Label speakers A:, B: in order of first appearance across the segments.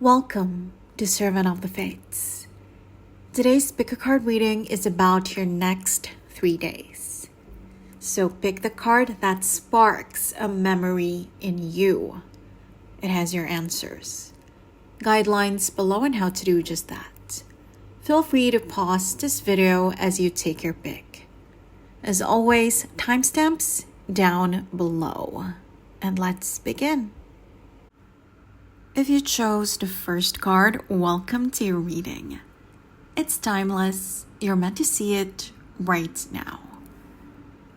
A: Welcome to Servant of the Fates. Today's pickacard reading is about your next 3 days. So pick the card that sparks a memory in you. It has your answers. Guidelines below on how to do just that. Feel free to pause this video as you take your pick. As always, timestamps down below. And let's begin. If you chose the first card, welcome to your reading. It's timeless. You're meant to see it right now.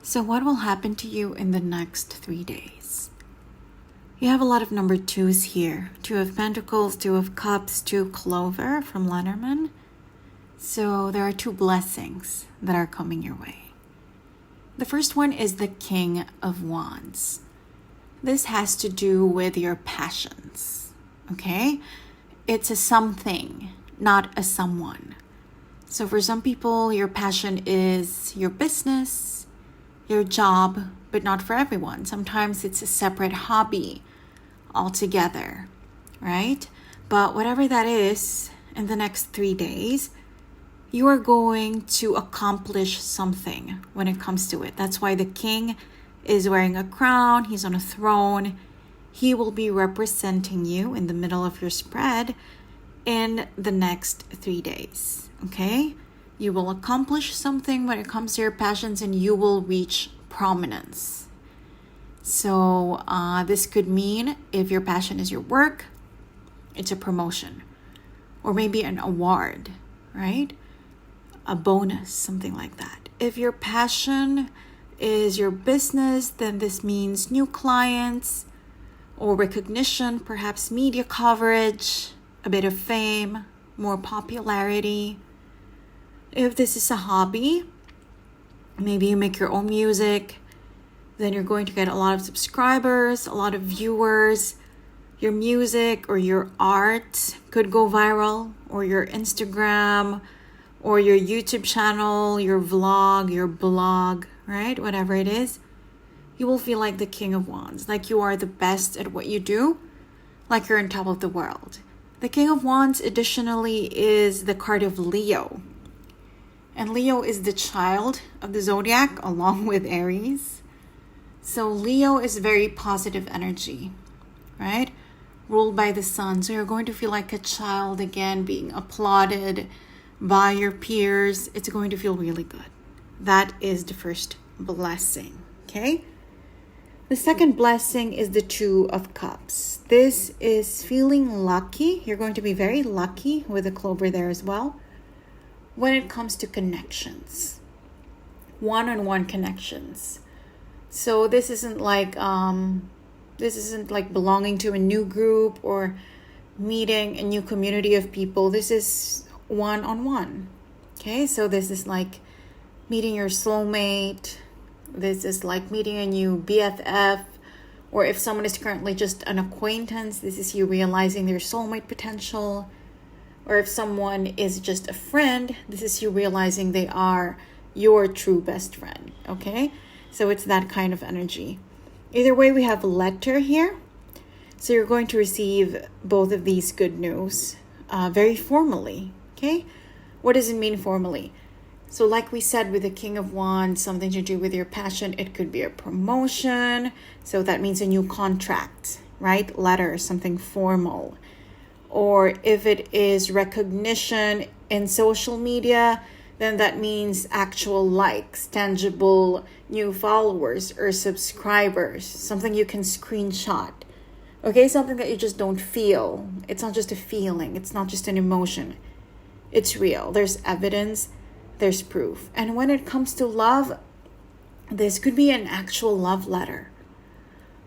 A: So what will happen to you in the next 3 days? You have a lot of number 2s here. 2 of Pentacles, 2 of Cups, 2 Clover from Lenormand. So there are 2 blessings that are coming your way. The first one is the King of Wands. This has to do with your passions. Okay, it's a something, not a someone. So for some people, your passion is your business, your job, but not for everyone. Sometimes it's a separate hobby altogether, right? But whatever that is, in the next 3 days, you are going to accomplish something when it comes to it. That's why the king is wearing a crown, he's on a throne. He will be representing you in the middle of your spread in the next 3 days, okay? You will accomplish something when it comes to your passions and you will reach prominence. So this could mean if your passion is your work, it's a promotion or maybe an award, right? A bonus, something like that. If your passion is your business, then this means new clients, or recognition, perhaps media coverage, a bit of fame, more popularity. If this is a hobby, maybe you make your own music, then you're going to get a lot of subscribers, a lot of viewers. Your music or your art could go viral, or your Instagram, or your YouTube channel, your vlog, your blog, right? Whatever it is. You will feel like the King of Wands, like you are the best at what you do, like you're on top of the world. The King of Wands additionally is the card of Leo. And Leo is the child of the zodiac along with Aries. So Leo is very positive energy, right? Ruled by the sun. So you're going to feel like a child again, being applauded by your peers. It's going to feel really good. That is the first blessing, okay? The second blessing is the 2 of Cups. This is feeling lucky. You're going to be very lucky with the clover there as well. When it comes to connections, one-on-one connections. So this isn't like belonging to a new group or meeting a new community of people. This is one-on-one. Okay, so this is like meeting your soulmate. This is like meeting a new BFF, or if someone is currently just an acquaintance, this is you realizing their soulmate potential. Or if someone is just a friend, this is you realizing they are your true best friend, okay? So it's that kind of energy. Either way, we have a letter here. So you're going to receive both of these good news very formally, okay? What does it mean formally? So like we said with the King of Wands, something to do with your passion. It could be a promotion. So that means a new contract, right? Letter, something formal. Or if it is recognition in social media, then that means actual likes, tangible new followers or subscribers, something you can screenshot. Okay, something that you just don't feel. It's not just a feeling. It's not just an emotion. It's real. There's evidence. There's proof. And when it comes to love, this could be an actual love letter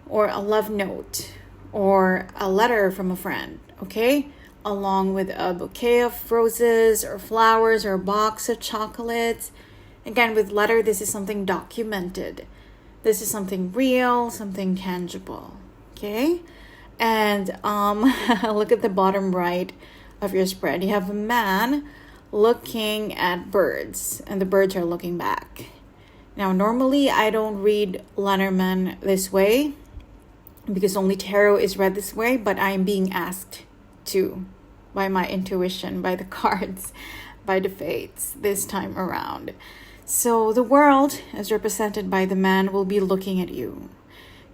A: or a love note or a letter from a friend, okay? Along with a bouquet of roses or flowers or a box of chocolates. Again, with letter, this is something documented. This is something real, something tangible, okay? And look at the bottom right of your spread. You have a man looking at birds, and the birds are looking back. Now, normally I don't read Lenormand this way because only tarot is read this way, but I am being asked to by my intuition, by the cards, by the fates this time around. So the world, as represented by the man, will be looking at you.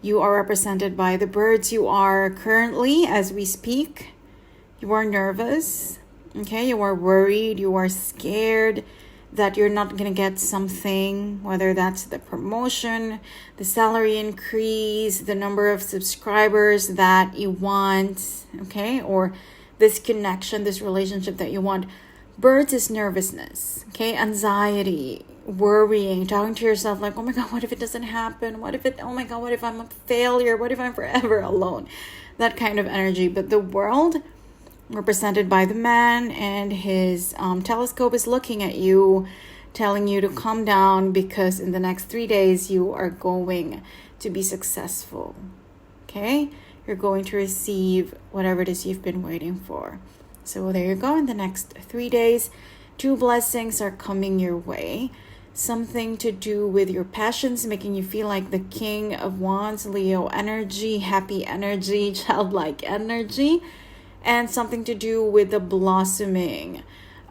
A: You are represented by the birds. You are currently, as we speak, you are nervous, okay? You are worried, you are scared that you're not going to get something, whether that's the promotion, the salary increase, the number of subscribers that you want, okay? Or this connection, this relationship that you want. Birds is nervousness, okay? Anxiety, worrying, talking to yourself like, oh my God, what if it doesn't happen? Oh my God, what if I'm a failure? What if I'm forever alone? That kind of energy. But the world, represented by the man and his telescope, is looking at you, telling you to calm down, because in the next 3 days you are going to be successful, okay? You're going to receive whatever it is you've been waiting for. So there you go. In the next 3 days, 2 blessings are coming your way. Something to do with your passions, making you feel like the King of Wands, Leo energy, happy energy, childlike energy. And something to do with the blossoming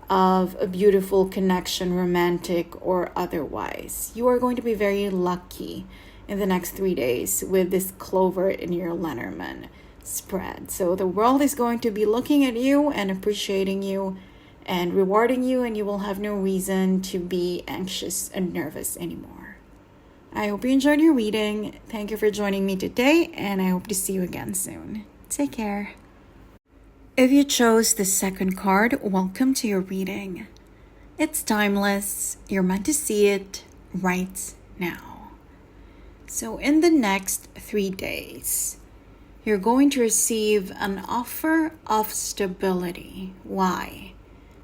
A: of a beautiful connection, romantic or otherwise. You are going to be very lucky in the next 3 days with this clover in your Lenormand spread. So the world is going to be looking at you and appreciating you and rewarding you, and you will have no reason to be anxious and nervous anymore. I hope you enjoyed your reading. Thank you for joining me today, and I hope to see you again soon. Take care. If you chose the second card, welcome to your reading. It's timeless. You're meant to see it right now. So in the next 3 days, you're going to receive an offer of stability. Why?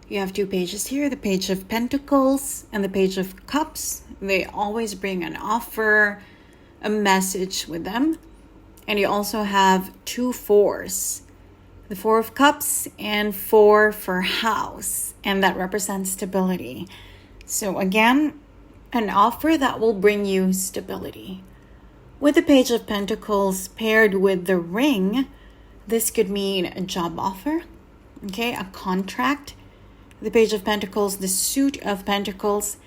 A: You have 2 pages here, the Page of Pentacles and the Page of Cups. They always bring an offer, a message with them. And you also have 2 fours. The 4 of Cups and 4 for house, and that represents stability. So again, an offer that will bring you stability. With the Page of Pentacles paired with the ring, this could mean a job offer, okay, a contract. The Page of Pentacles, the suit of Pentacles,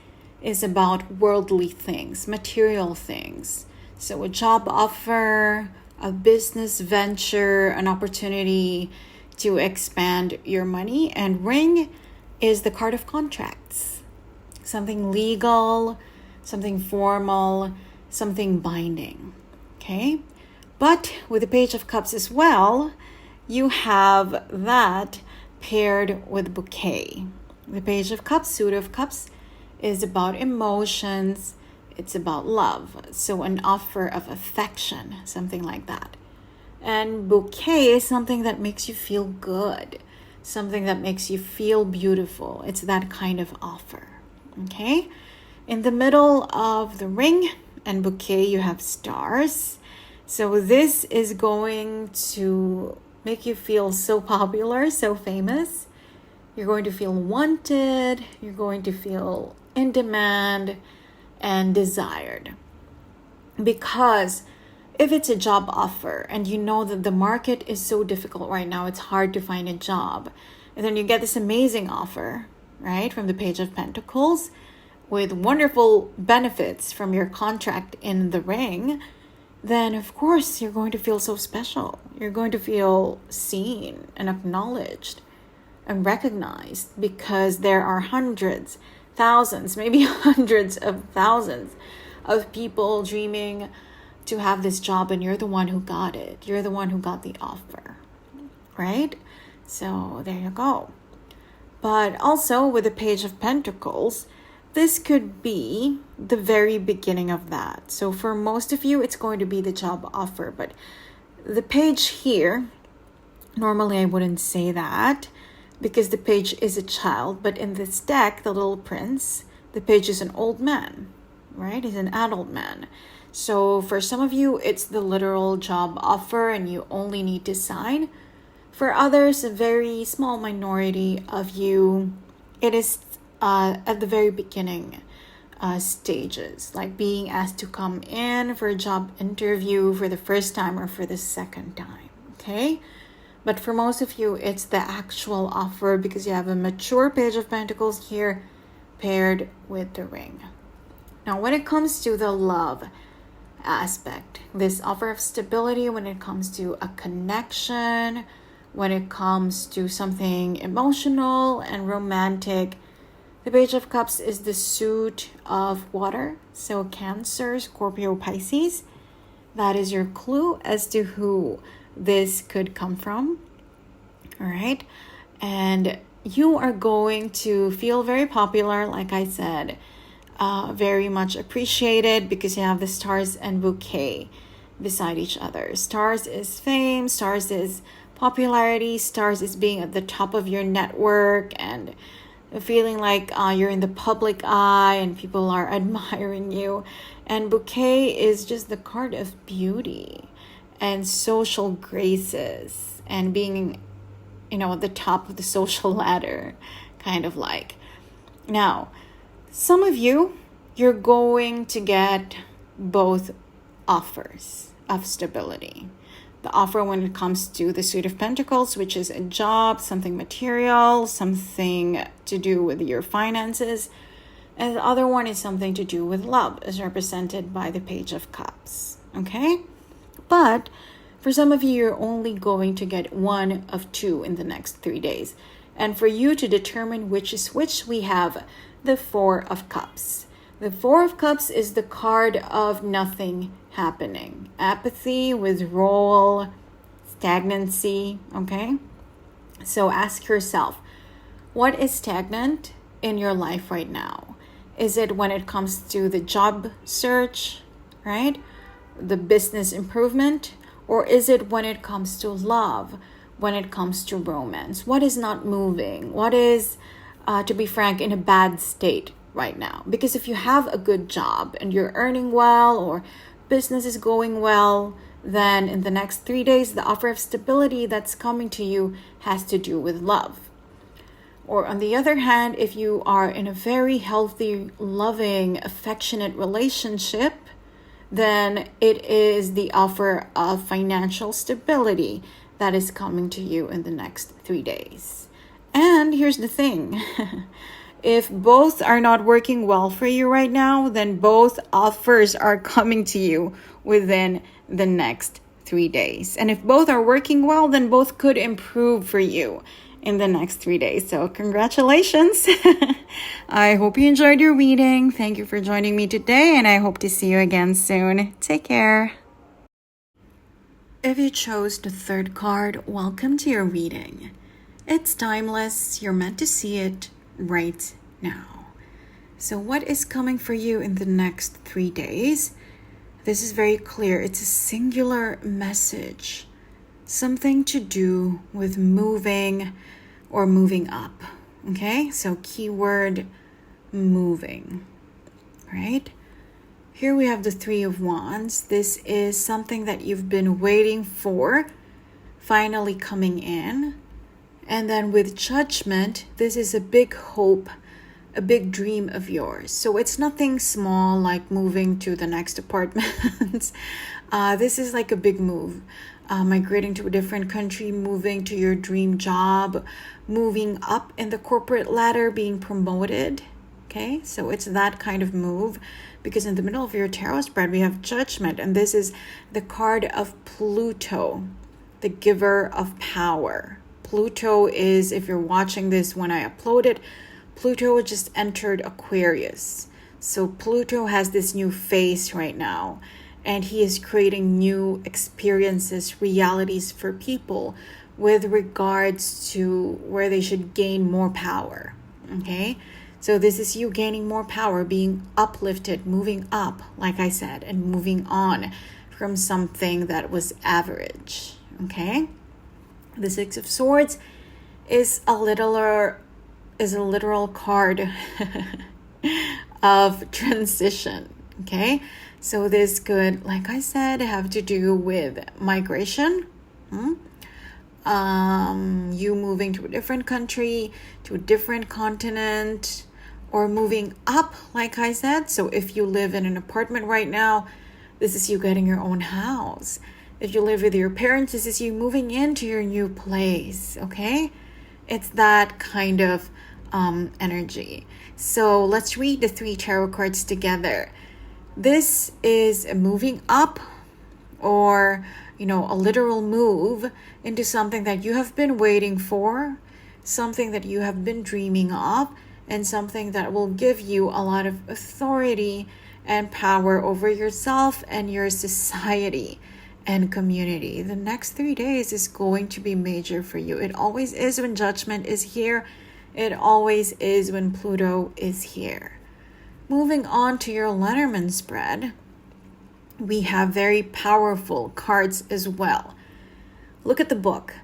A: is about worldly things, material things. So a job offer, a business venture, an opportunity to expand your money. And ring is the card of contracts. Something legal, something formal, something binding. Okay? But with the Page of Cups as well, you have that paired with bouquet. The Page of Cups, suit of Cups, is about emotions. It's about love. So an offer of affection, something like that. And bouquet is something that makes you feel good, something that makes you feel beautiful. It's that kind of offer. Okay? In the middle of the ring and bouquet, you have stars. So this is going to make you feel so popular, so famous. You're going to feel wanted. You're going to feel in demand and desired. Because if it's a job offer and you know that the market is so difficult right now, it's hard to find a job, and then you get this amazing offer, right, from the Page of Pentacles with wonderful benefits from your contract in the ring, then of course you're going to feel so special. You're going to feel seen and acknowledged and recognized, because there are hundreds, thousands, maybe hundreds of thousands of people dreaming to have this job, and you're the one who got it. You're the one who got the offer, right? So there you go. But also with the Page of Pentacles, this could be the very beginning of that. So for most of you, it's going to be the job offer. But the page here, normally I wouldn't say that because the page is a child. But in this deck, the Little Prince, the page is an old man, right? He's an adult man. So for some of you, it's the literal job offer and you only need to sign. For others, a very small minority of you, it is at the very beginning stages, like being asked to come in for a job interview for the first time or for the second time, okay? But for most of you, it's the actual offer because you have a mature Page of Pentacles here paired with the ring. Now, when it comes to the love aspect, this offer of stability when it comes to a connection, when it comes to something emotional and romantic, the Page of Cups is the suit of water. So Cancer, Scorpio, Pisces, that is your clue as to who this could come from. All right. And you are going to feel very popular, like I said, very much appreciated because you have the stars and bouquet beside each other. Stars is fame, stars is popularity, stars is being at the top of your network and feeling like you're in the public eye and people are admiring you. And bouquet is just the card of beauty and social graces and being, at the top of the social ladder, kind of like. Now, some of you, you're going to get both offers of stability. The offer when it comes to the Suit of Pentacles, which is a job, something material, something to do with your finances. And the other one is something to do with love, as represented by the Page of Cups. Okay? But for some of you, you're only going to get one of two in the next 3 days. And for you to determine which is which, we have the Four of Cups. The Four of Cups is the card of nothing happening. Apathy, withdrawal, stagnancy, okay? So ask yourself, what is stagnant in your life right now? Is it when it comes to the job search, right? The business improvement? Or is it when it comes to love, when it comes to romance? What is not moving? What is, to be frank, in a bad state right now? Because if you have a good job and you're earning well or business is going well, then in the next 3 days, the offer of stability that's coming to you has to do with love. Or on the other hand, if you are in a very healthy, loving, affectionate relationship, then it is the offer of financial stability that is coming to you in the next 3 days. And here's the thing. If both are not working well for you right now, then both offers are coming to you within the next 3 days. And if both are working well, then both could improve for you in the next 3 days. So congratulations. I hope you enjoyed your reading. Thank you for joining me today, and I hope to see you again soon. Take care. If you chose the third card, welcome to your reading. It's timeless. You're meant to see it right now. So what is coming for you in the next 3 days? This is very clear. It's a singular message. Something to do with moving or moving up. Okay, so keyword moving, right? Here we have the Three of Wands. This is something that you've been waiting for, finally coming in. And then with Judgment, this is a big hope, a big dream of yours. So it's nothing small like moving to the next apartment. This is like a big move. Migrating to a different country, moving to your dream job, moving up in the corporate ladder, being promoted. Okay, so it's that kind of move, because in the middle of your tarot spread, we have Judgment, and this is the card of Pluto, the giver of power. Pluto is, if you're watching this when I upload it, Pluto just entered Aquarius. So Pluto has this new phase right now, and he is creating new experiences, realities for people with regards to where they should gain more power. Okay, so this is you gaining more power, being uplifted, moving up, like I said, and moving on from something that was average. Okay, the Six of Swords is a literal card of transition. Okay, so this could, like I said, have to do with migration. You moving to a different country, to a different continent, or moving up, like I said. So if you live in an apartment right now, this is you getting your own house. that you live with your parents. This is you moving into your new place, okay? It's that kind of energy. So let's read the 3 tarot cards together. This is a moving up, or a literal move into something that you have been waiting for, something that you have been dreaming of, and something that will give you a lot of authority and power over yourself and your society and community. The next 3 days is going to be major for you. It always is when Judgment is here. It always is when Pluto is here. Moving on to your Lenormand spread, we have very powerful cards as well. Look at the book.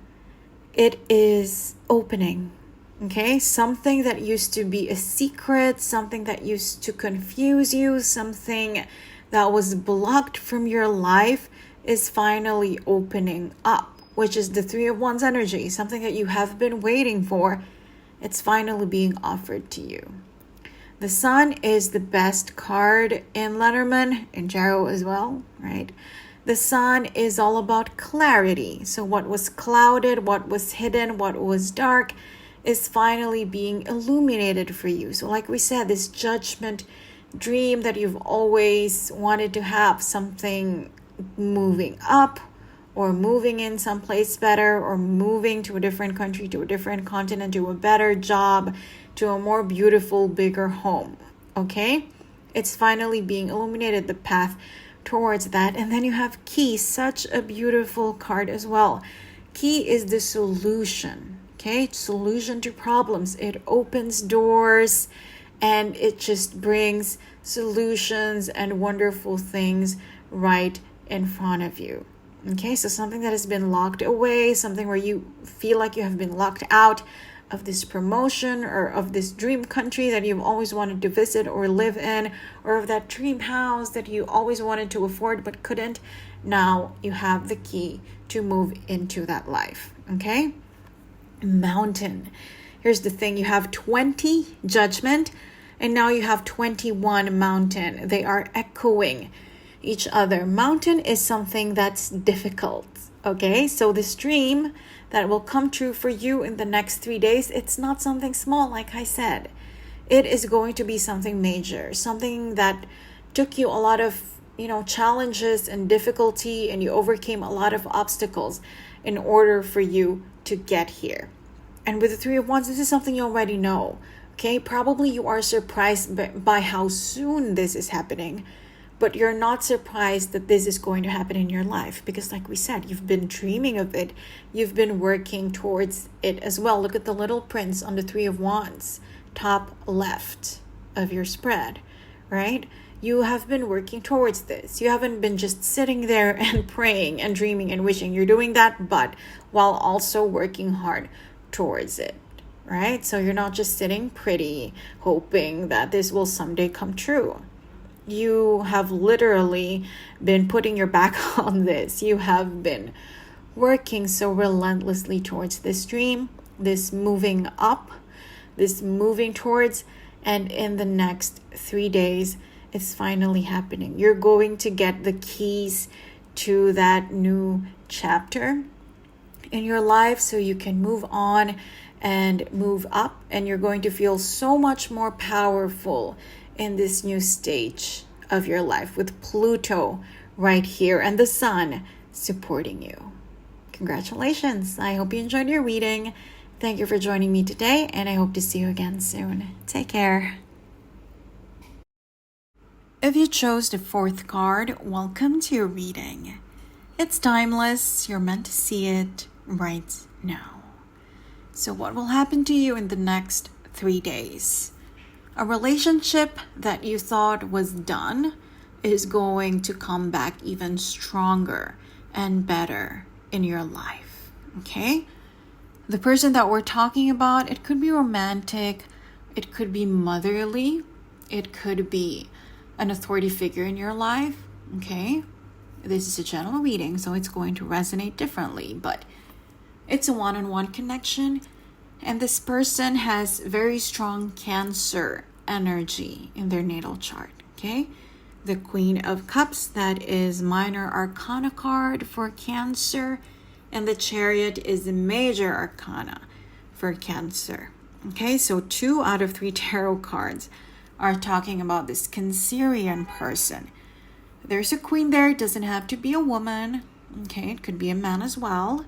A: It is opening, okay? Something that used to be a secret, something that used to confuse you, something that was blocked from your life is finally opening up, which is the 3 of Wands energy. Something that you have been waiting for, it's finally being offered to you. The Sun is the best card in Lenormand, in tarot as well, right? The Sun is all about clarity. So what was clouded, what was hidden, what was dark is finally being illuminated for you. So like we said, this Judgment dream that you've always wanted to have, something moving up or moving in someplace better, or moving to a different country, to a different continent, to a better job, to a more beautiful, bigger home, okay? It's finally being illuminated, the path towards that. And then you have Key, such a beautiful card as well. Key is the solution, okay? Solution to problems. It opens doors and it just brings solutions and wonderful things right in front of you. Okay, so something that has been locked away, something where you feel like you have been locked out of this promotion or of this dream country that you've always wanted to visit or live in, or of that dream house that you always wanted to afford but couldn't. Now you have the key to move into that life. Okay, Mountain. Here's the thing, you have 20 Judgment and now you have 21 Mountain. They are echoing each other. Mountain is something that's difficult, okay? So this dream that will come true for you in the next 3 days, it's not something small, like I said. It is going to be something major, something that took you a lot of, challenges and difficulty, and you overcame a lot of obstacles in order for you to get here. And with the 3 of Wands, this is something you already know, okay? Probably you are surprised by how soon this is happening, but you're not surprised that this is going to happen in your life, because like we said, you've been dreaming of it. You've been working towards it as well. Look at the little prince on the 3 of Wands, top left of your spread, right? You have been working towards this. You haven't been just sitting there and praying and dreaming and wishing. You're doing that, but while also working hard towards it, right? So you're not just sitting pretty, hoping that this will someday come true. You have literally been putting your back on this. You have been working so relentlessly towards this dream, this moving up, this moving towards, and in the next 3 days, it's finally happening. You're going to get the keys to that new chapter in your life so you can move on and move up, and you're going to feel so much more powerful in this new stage of your life with Pluto right here and the Sun supporting you. Congratulations. I hope you enjoyed your reading. Thank you for joining me today, and I hope to see you again soon. Take care. If you chose the 4th card, welcome to your reading. It's timeless. You're meant to see it right now. So what will happen to you in the next 3 days? A relationship that you thought was done is going to come back even stronger and better in your life, okay? The person that we're talking about, it could be romantic, it could be motherly, it could be an authority figure in your life, okay? This is a general reading, so it's going to resonate differently, but it's a one-on-one connection, and this person has very strong Cancer energy in their natal chart, okay? the Queen of Cups, that is minor arcana card for Cancer, and the Chariot is the major arcana for Cancer. Okay, so 2 out of 3 tarot cards are talking about this Cancerian person. There's a queen there. It doesn't have to be a woman. Okay, it could be a man as well.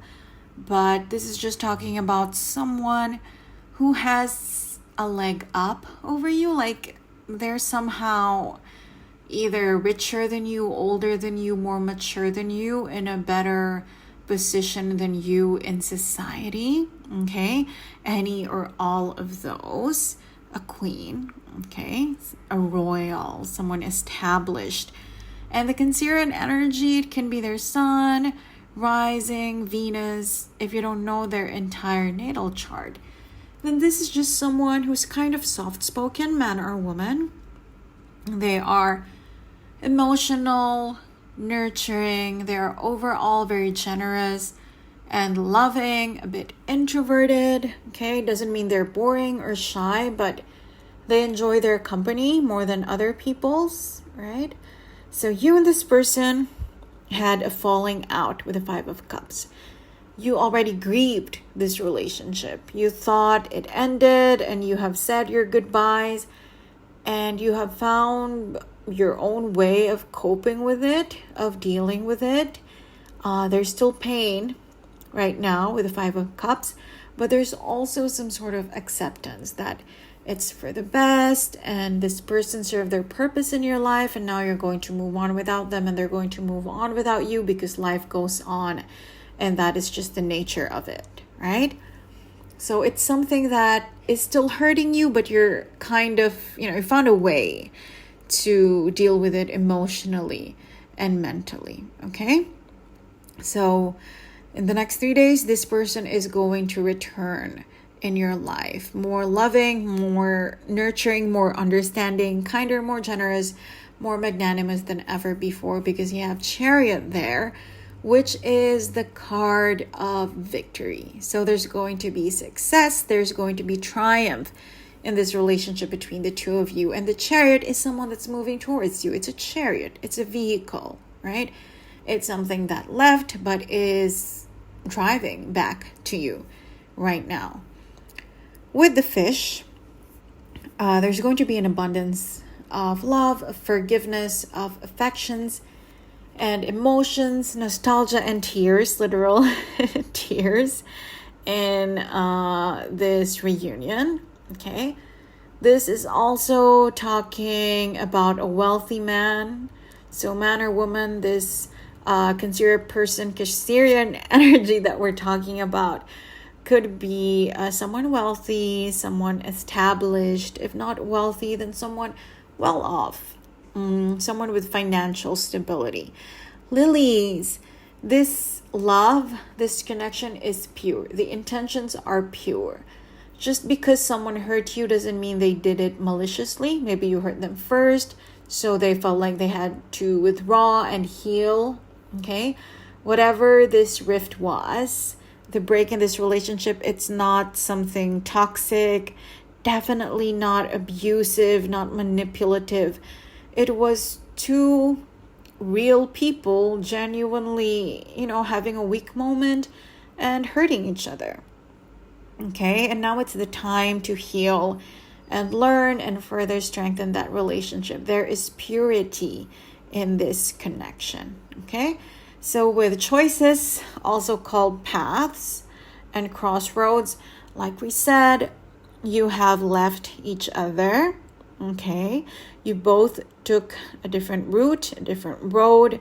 A: But this is just talking about someone who has a leg up over you. Like they're somehow either richer than you, older than you, more mature than you, in a better position than you in society. Okay, any or all of those. A queen, okay, a royal, someone established. And the Cancerian energy, it can be their sun, rising, Venus. If you don't know their entire natal chart, then this is just someone who's kind of soft-spoken, man or woman. They are emotional, nurturing. They are overall very generous and loving, a bit introverted. Okay, doesn't mean they're boring or shy, but they enjoy their company more than other people's, right? So you and this person had a falling out with the 5 of Cups. You already grieved this relationship. You thought it ended and you have said your goodbyes and you have found your own way of coping with it, of dealing with it. There's still pain right now with the 5 of Cups, but there's also some sort of acceptance that it's for the best and this person served their purpose in your life and now you're going to move on without them and they're going to move on without you because life goes on and that is just the nature of it, right? So it's something that is still hurting you, but you're kind of, you found a way to deal with it emotionally and mentally, okay? So in the next 3 days, this person is going to return in your life. More loving, more nurturing, more understanding, kinder, more generous, more magnanimous than ever before because you have Chariot there, which is the card of victory. So there's going to be success. There's going to be triumph in this relationship between the two of you. And the Chariot is someone that's moving towards you. It's a chariot. It's a vehicle, right? It's something that left but is driving back to you right now. With the Fish, there's going to be an abundance of love, of forgiveness, of affections and emotions, nostalgia and tears, literal tears in this reunion. Okay, this is also talking about a wealthy man. So man or woman, this Cancerian energy that we're talking about could be someone wealthy, someone established. If not wealthy, then someone well off, someone with financial stability. Lilies, this love, this connection is pure. The intentions are pure. Just because someone hurt you doesn't mean they did it maliciously. Maybe you hurt them first, so they felt like they had to withdraw and heal. Okay, whatever this rift was, the break in this relationship, it's not something toxic, definitely not abusive, not manipulative. It was 2 real people genuinely, having a weak moment and hurting each other. Okay, and now it's the time to heal and learn and further strengthen that relationship. There is purity in this connection. Okay, so with choices, also called paths and crossroads, like we said, you have left each other. Okay, you both took a different route, a different road,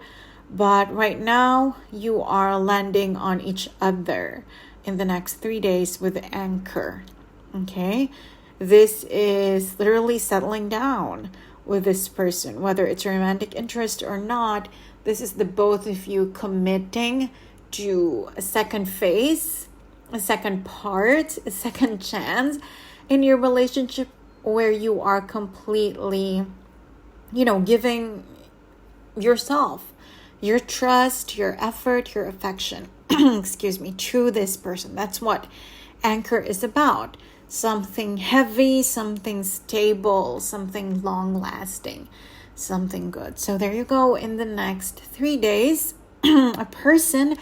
A: but right now you are landing on each other in the next 3 days with the anchor. Okay, this is literally settling down with this person, whether it's romantic interest or not. This is the both of you committing to a second phase, a second part, a second chance in your relationship where you are completely, giving yourself, your trust, your effort, your affection, to this person. That's what anchor is about. Something heavy, something stable, something long-lasting. something good. So there you go. In the next 3 days, a person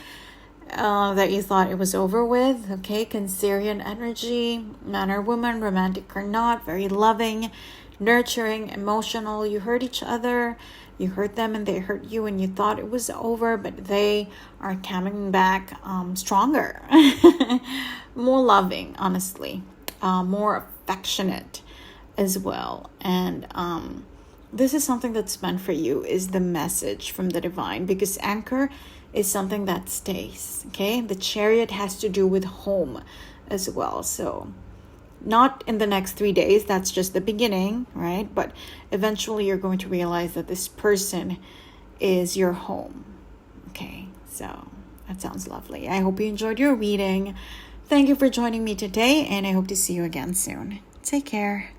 A: that you thought it was over with, okay, Cancerian energy, man or woman, romantic or not, very loving, nurturing, emotional. You hurt each other, you hurt them and they hurt you, and you thought it was over, but they are coming back stronger, more loving, honestly, more affectionate as well. And this is something that's meant for you, is the message from the divine, because anchor is something that stays, okay? The Chariot has to do with home as well. So not in the next 3 days, that's just the beginning, right? But eventually you're going to realize that this person is your home, okay? So that sounds lovely. I hope you enjoyed your reading. Thank you for joining me today, and I hope to see you again soon. Take care.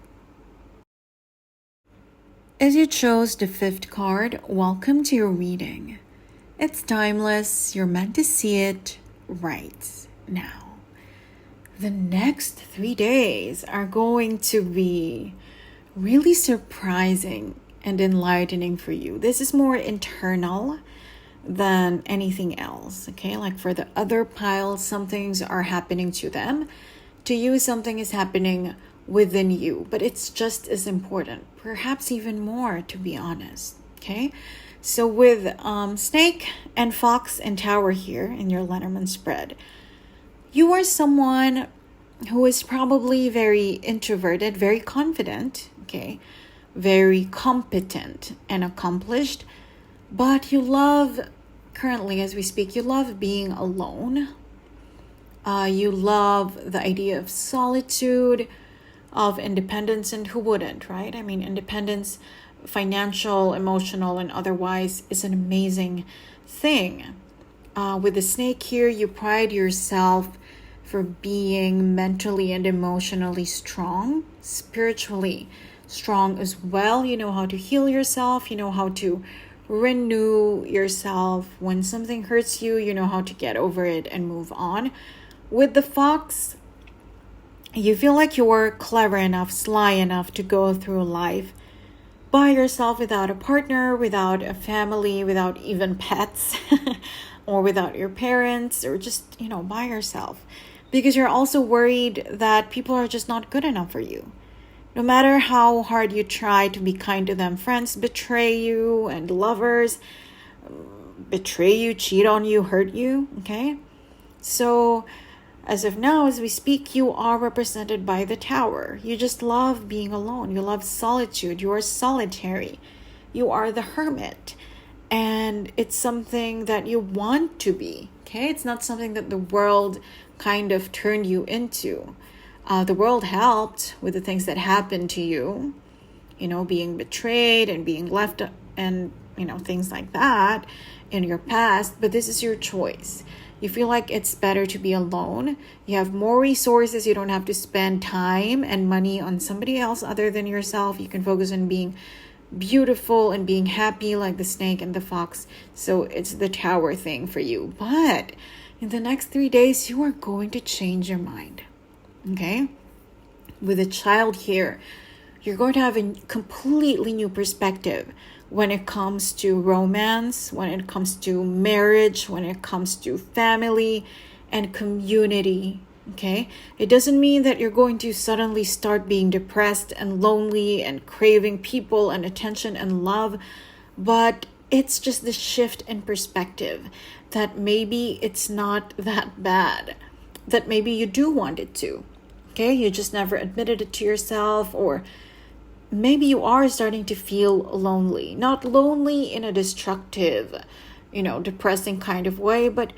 A: As you chose the 5th card, welcome to your reading. It's timeless. You're meant to see it right now. The next 3 days are going to be really surprising and enlightening for you. This is more internal than anything else, okay? Like for the other pile, some things are happening to them. To you, something is happening within you, but it's just as important, perhaps even more, to be honest, okay? So with Snake and Fox and Tower here in your Lenormand spread, you are someone who is probably very introverted, very confident, okay, very competent and accomplished, but you love, currently as we speak, you love being alone. You love the idea of solitude, of independence, and who wouldn't, right? I mean, independence, financial, emotional, and otherwise, is an amazing thing. With the Snake here, you pride yourself for being mentally and emotionally strong, spiritually strong as well. You know how to heal yourself, you know how to renew yourself when something hurts you, you know how to get over it and move on. With the Fox, you feel like you're clever enough, sly enough to go through life by yourself, without a partner, without a family, without even pets, or without your parents, or just, by yourself. Because you're also worried that people are just not good enough for you. No matter how hard you try to be kind to them, friends betray you, and lovers betray you, cheat on you, hurt you, okay? So as of now, as we speak, you are represented by the Tower. You just love being alone. You love solitude. You are solitary. You are the hermit. And it's something that you want to be, okay? It's not something that the world kind of turned you into. The world helped with the things that happened to you, being betrayed and being left and, things like that in your past. But this is your choice. You feel like it's better to be alone. You have more resources. You don't have to spend time and money on somebody else other than yourself. You can focus on being beautiful and being happy, like the Snake and the Fox. So it's the Tower thing for you. But in the next 3 days, you are going to change your mind. Okay? With a Child here, you're going to have a completely new perspective when it comes to romance, when it comes to marriage, when it comes to family and community, okay? It doesn't mean that you're going to suddenly start being depressed and lonely and craving people and attention and love, but it's just the shift in perspective that maybe it's not that bad, that maybe you do want it to, okay? You just never admitted it to yourself, or maybe you are starting to feel lonely. Not lonely in a destructive, depressing kind of way, but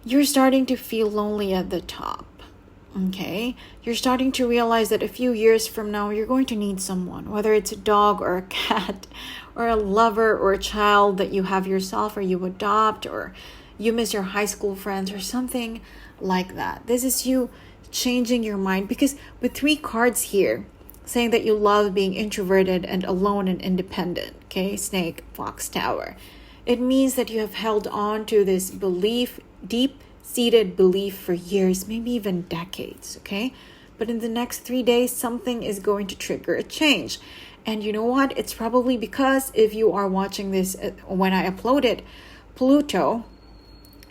A: you're starting to feel lonely at the top, okay? You're starting to realize that a few years from now, you're going to need someone, whether it's a dog or a cat or a lover or a child that you have yourself or you adopt, or you miss your high school friends or something like that. This is you changing your mind, because with 3 cards here, saying that you love being introverted and alone and independent, okay? Snake, Fox, Tower. It means that you have held on to this belief, deep-seated belief for years, maybe even decades, okay? but in the next 3 days, something is going to trigger a change. And you know what? It's probably because if you are watching this when I upload it, Pluto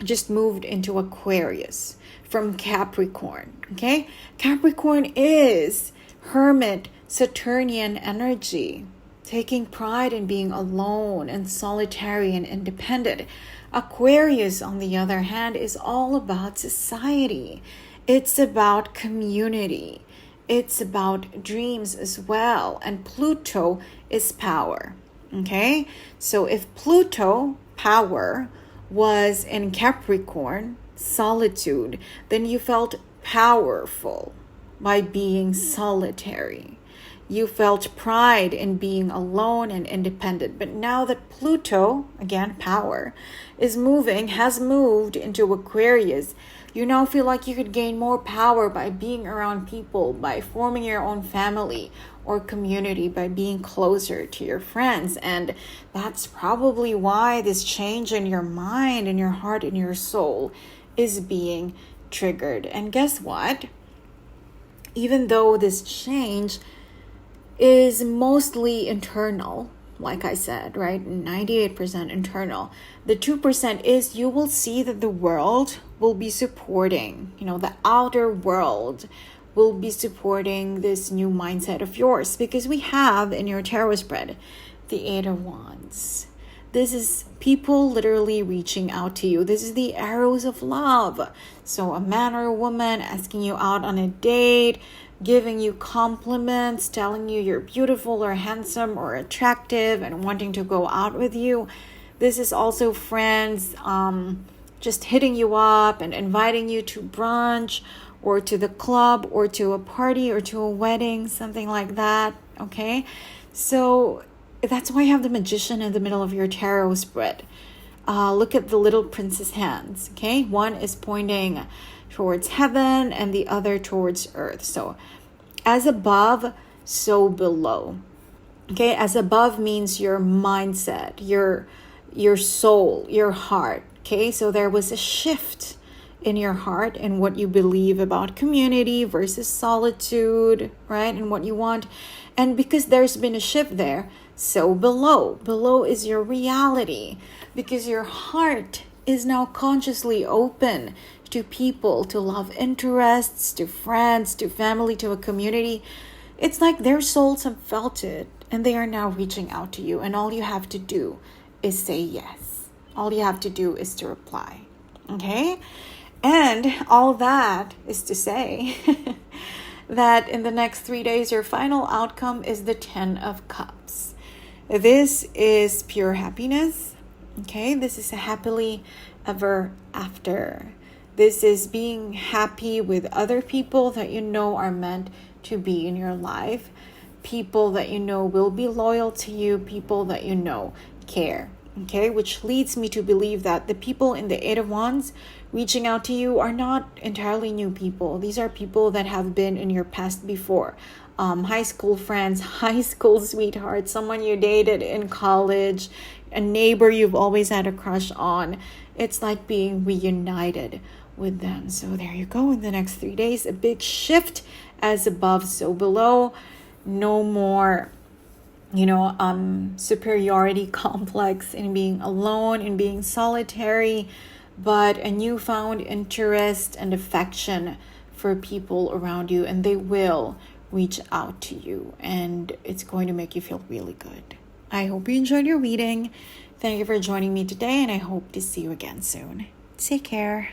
A: just moved into Aquarius from Capricorn. Okay? Capricorn is Hermit Saturnian energy, taking pride in being alone and solitary and independent. Aquarius, on the other hand, is all about society. It's about community. It's about dreams as well. And Pluto is power. Okay? So if Pluto, power, was in Capricorn, solitude, then you felt powerful by being solitary. You felt pride in being alone and independent. But now that Pluto, again, power, has moved into Aquarius, you now feel like you could gain more power by being around people, by forming your own family or community, by being closer to your friends. And that's probably why this change in your mind, in your heart, in your soul is being triggered. And guess what? Even though this change is mostly internal, like I said, right? 98% internal. The 2% is you will see that the world will be supporting, the outer world will be supporting this new mindset of yours, because we have in your tarot spread the Eight of Wands. This is people literally reaching out to you. This is the arrows of love. So a man or a woman asking you out on a date, giving you compliments, telling you you're beautiful or handsome or attractive and wanting to go out with you. This is also friends just hitting you up and inviting you to brunch or to the club or to a party or to a wedding, something like that, okay? So that's why you have the Magician in the middle of your tarot spread. Look at the little princess hands, okay? One is pointing towards heaven and the other towards earth. So as above, so below. Okay, as above means your mindset, your soul, your heart. Okay, so there was a shift in your heart and what you believe about community versus solitude, right? And what you want. And because there's been a shift there, so below is your reality, because your heart is now consciously open to people, to love interests, to friends, to family, to a community. It's like their souls have felt it and they are now reaching out to you, and all you have to do is say yes. All you have to do is to reply. Okay? And all that is to say that in the next 3 days, your final outcome is the 10 of Cups. This is pure happiness. Okay? This is a happily ever after. This is being happy with other people that you know are meant to be in your life. People that you know will be loyal to you. People that you know care. Okay, which leads me to believe that the people in the Eight of Wands reaching out to you are not entirely new people. These are people that have been in your past before. High school friends, high school sweethearts, someone you dated in college, a neighbor you've always had a crush on. It's like being reunited with them. So there you go. In the next 3 days, a big shift, as above, so below. No more superiority complex in being alone, in being solitary, but a newfound interest and affection for people around you, and they will reach out to you, and it's going to make you feel really good. I hope you enjoyed your reading. Thank you for joining me today, and I hope to see you again soon. Take care.